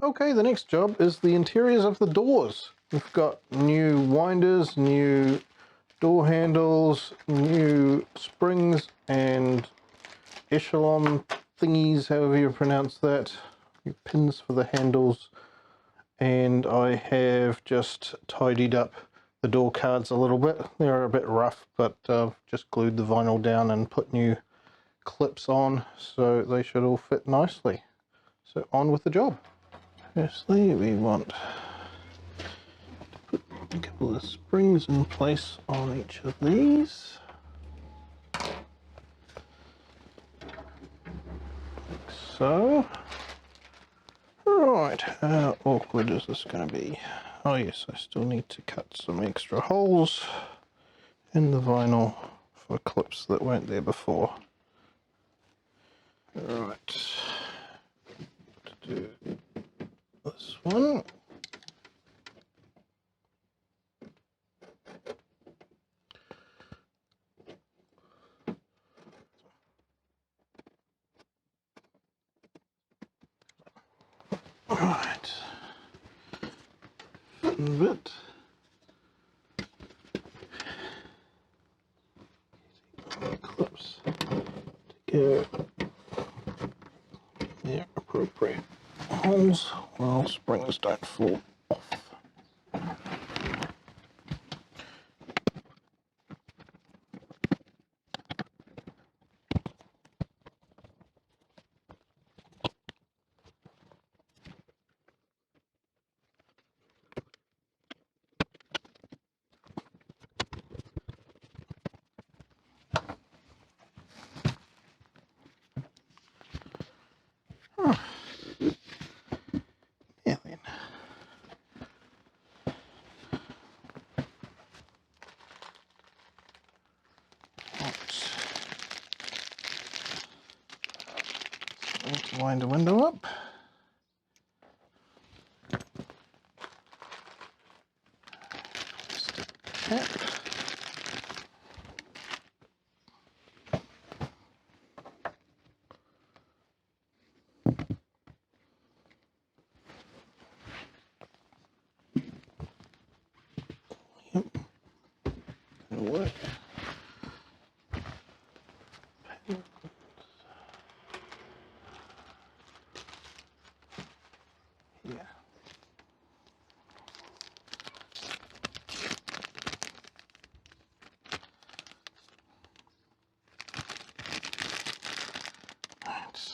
Okay, the next job is the interiors of the doors. We've got new winders, new door handles, new springs and echelon thingies, however you pronounce that, new pins for the handles, and I have just tidied up the door cards a little bit. They're a bit rough, but just glued the vinyl down and put new clips on, so they should all fit nicely. So on with the job. Firstly, we want to put a couple of springs in place on each of these. Like so. Right, how awkward is this going to be? Oh yes, I still need to cut some extra holes in the vinyl for clips that weren't there before. Right, to do this one. Right, a bit. Clips to go their appropriate holes while springs don't fall off. Yeah, then. Right. Need to wind the window up. Stick the cap. Yep, that'll work. Yeah. Right.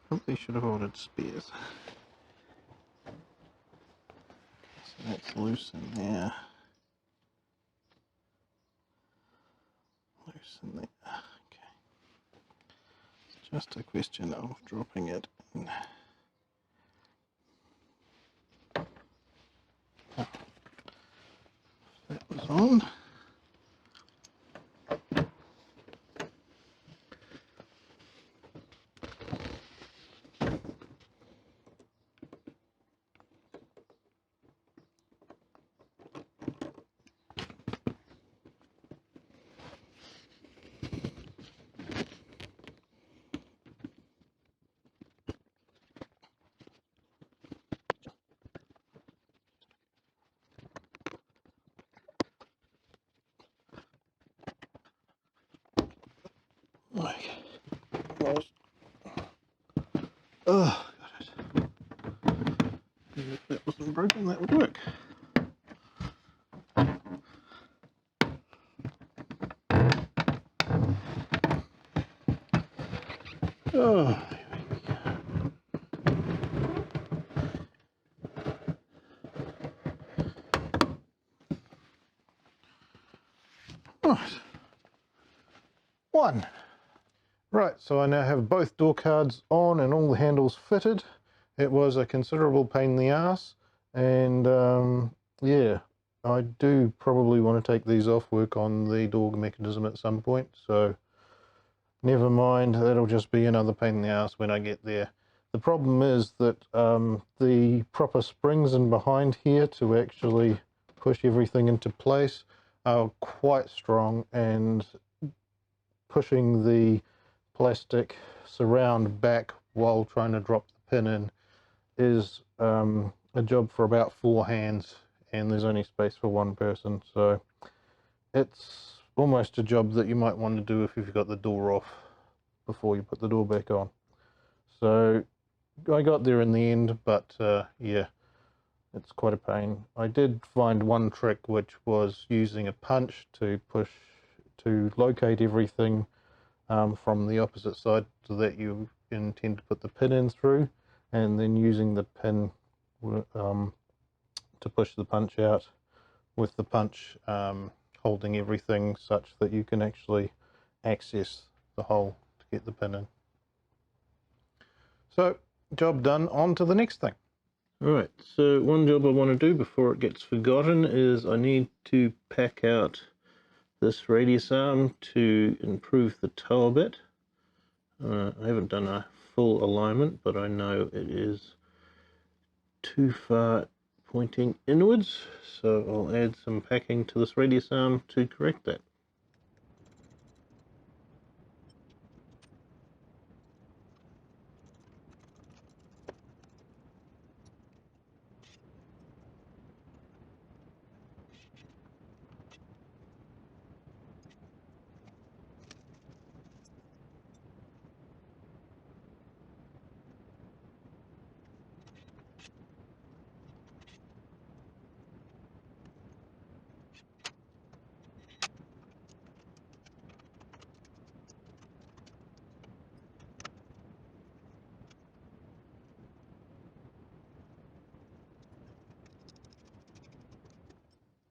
Probably should have ordered spares. So that's loose in there. Loose in there. Okay. It's just a question of dropping it in. Oh, that was on. Okay. Almost. Oh, got it. If that wasn't broken, that would work. Oh, right. One. Right, so I now have both door cards on and all the handles fitted. It was a considerable pain in the ass, and yeah, I do probably want to take these off, work on the door mechanism at some point, so never mind, that'll just be another pain in the ass when I get there. The problem is that the proper springs in behind here to actually push everything into place are quite strong, and pushing the plastic surround back while trying to drop the pin in is a job for about 4 hands, and there's only space for 1 person, so it's almost a job that you might want to do if you've got the door off before you put the door back on. So I got there in the end, but yeah, it's quite a pain. I did find one trick, which was using a punch to locate everything from the opposite side so that you intend to put the pin in through, and then using the pin to push the punch out, with the punch holding everything such that you can actually access the hole to get the pin in. So, job done, on to the next thing. Alright, so one job I want to do before it gets forgotten is I need to pack out this radius arm to improve the toe a bit. I haven't done a full alignment, but I know it is too far pointing inwards, so I'll add some packing to this radius arm to correct that.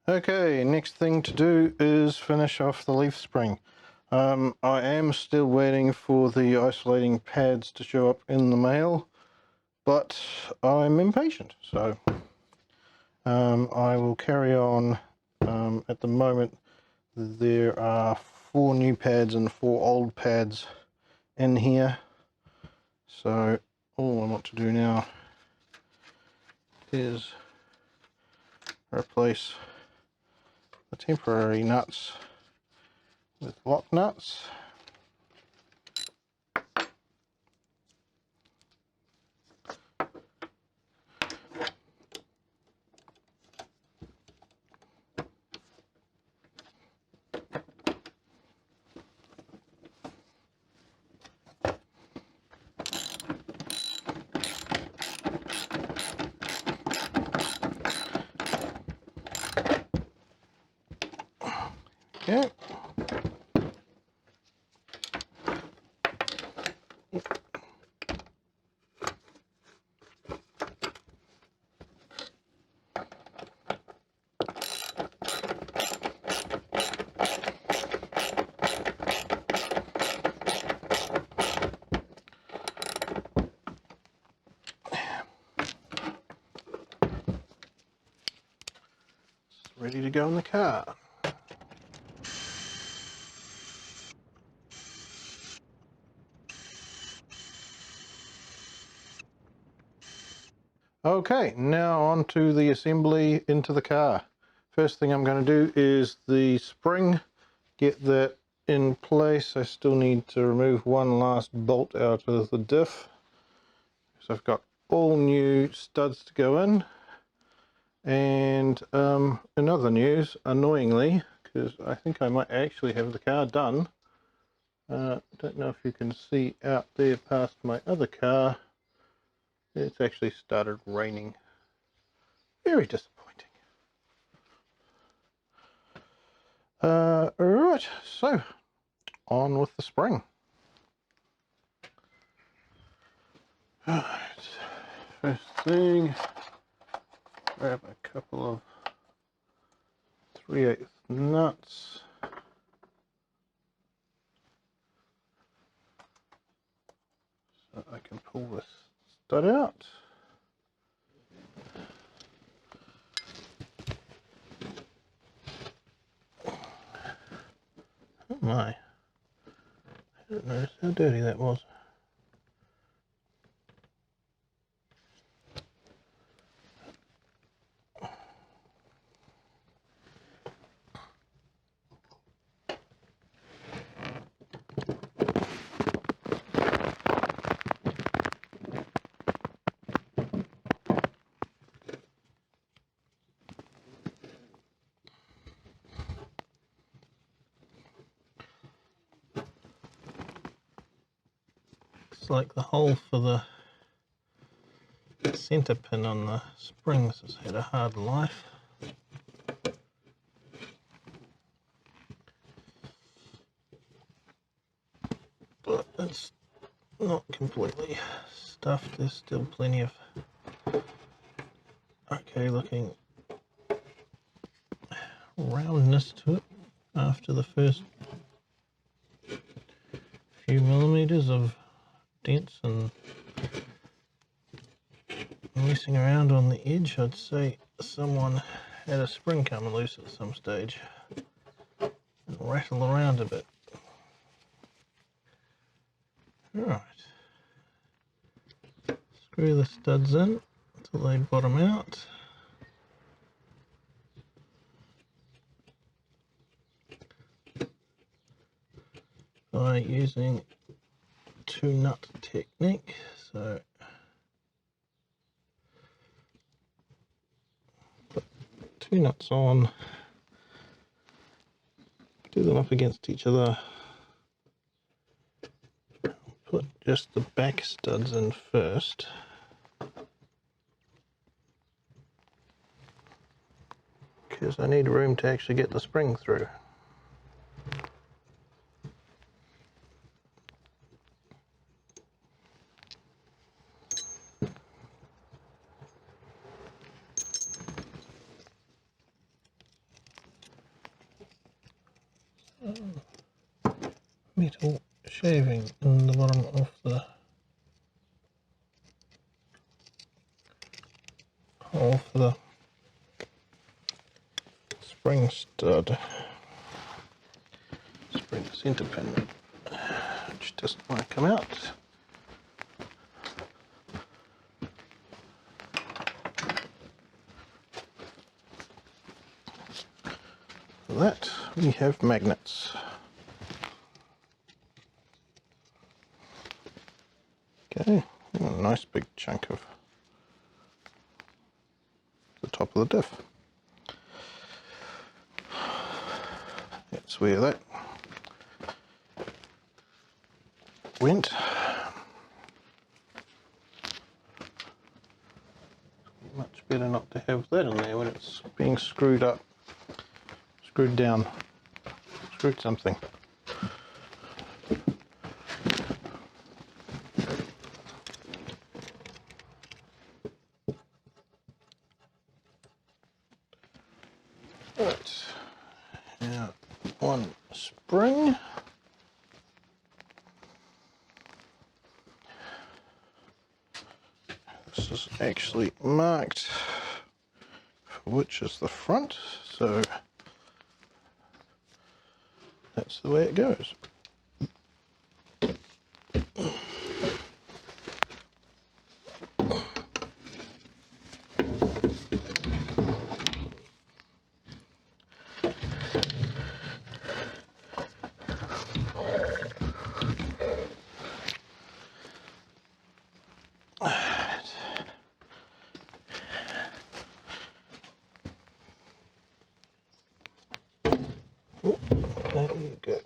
Okay, next thing to do is finish off the leaf spring. I am still waiting for the isolating pads to show up in the mail, but I'm impatient, so I will carry on. At the moment there are 4 new pads and 4 old pads in here, so all I want to do now is replace the temporary nuts with lock nuts. Okay. Ready to go in the car. Okay, now on to the assembly into the car. First thing I'm going to do is the spring, get that in place. I still need to remove one last bolt out of the diff. So I've got all new studs to go in. And in other news, annoyingly, because I think I might actually have the car done, don't know if you can see out there past my other car, it's actually started raining. Very disappointing. Right, so on with the spring. Alright, first thing, grab a couple of 3/8 nuts. So I can pull this stud out. Oh my, I didn't notice how dirty that was. looks like the hole for the center pin on the springs has had a hard life. But it's not completely stuffed, there's still plenty of okay looking roundness to it after the first few millimeters of dents and messing around on the edge. I'd say someone had a spring come loose at some stage and rattle around a bit. Alright, screw the studs in until they bottom out. By using two nut technique, so put two nuts on, do them up against each other, put just the back studs in first, because I need room to actually get the spring through. Metal shaving in the bottom of the hole for the spring stud, spring center pin, which doesn't want to come out. For that we have magnets. Okay, a nice big chunk of the top of the diff. That's where that went. Much better not to have that in there when it's being screwed up, screwed down, screwed something. Right, now one spring. This is actually marked for which is the front, so that's the way it goes. There you go.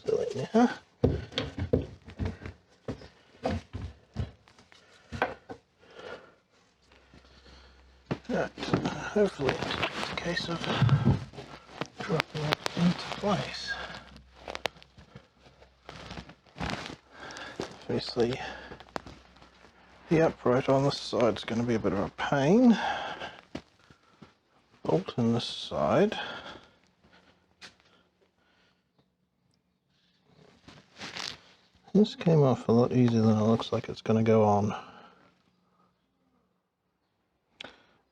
Silly now. Right, hopefully it's a case of dropping it into place. Obviously, the upright on this side is going to be a bit of a pain. Bolt in this side. This came off a lot easier than it looks like it's going to go on.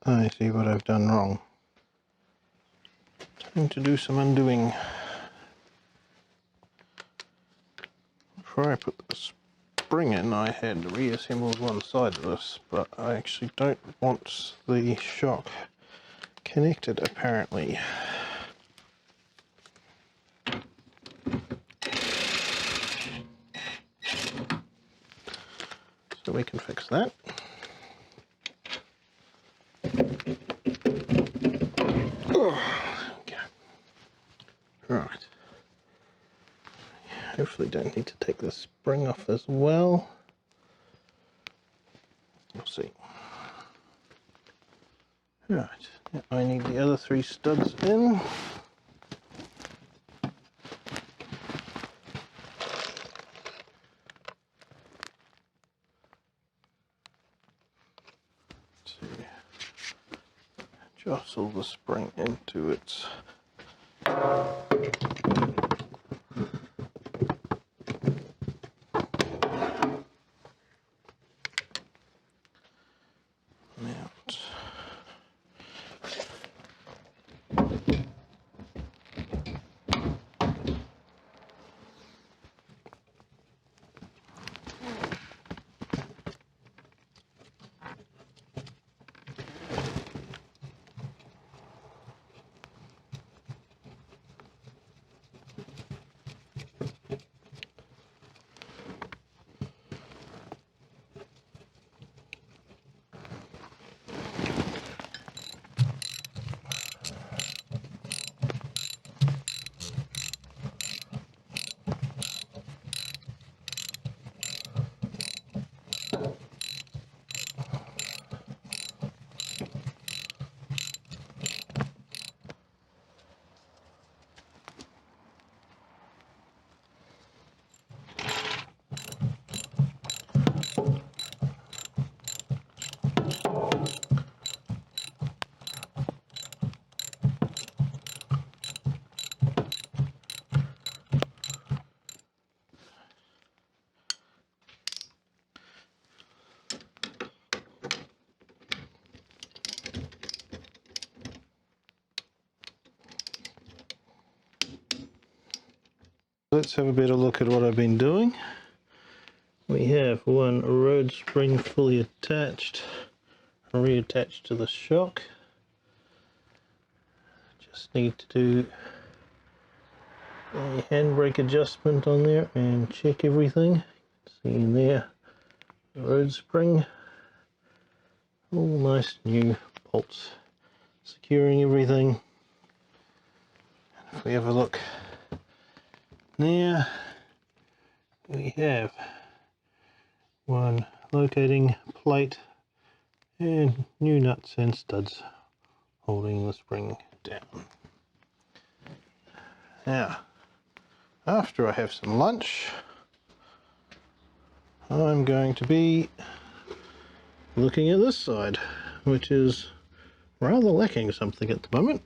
I see what I've done wrong. Time to do some undoing. Before I put the spring in, I had reassembled one side of this, but I actually don't want the shock connected apparently. So we can fix that. Oh, okay. Right. hopefully don't need to take the spring off as well. We'll see. Right, now I need the other 3 studs in. Jostle the spring into its mount. Let's have a better look at what I've been doing. We have one road spring fully attached, reattached to the shock. Just need to do a handbrake adjustment on there and check everything. See in there, the road spring, all nice new bolts securing everything. And if we have a look there, we have one locating plate and new nuts and studs holding the spring down. Now, after I have some lunch, I'm going to be looking at this side, which is rather lacking something at the moment.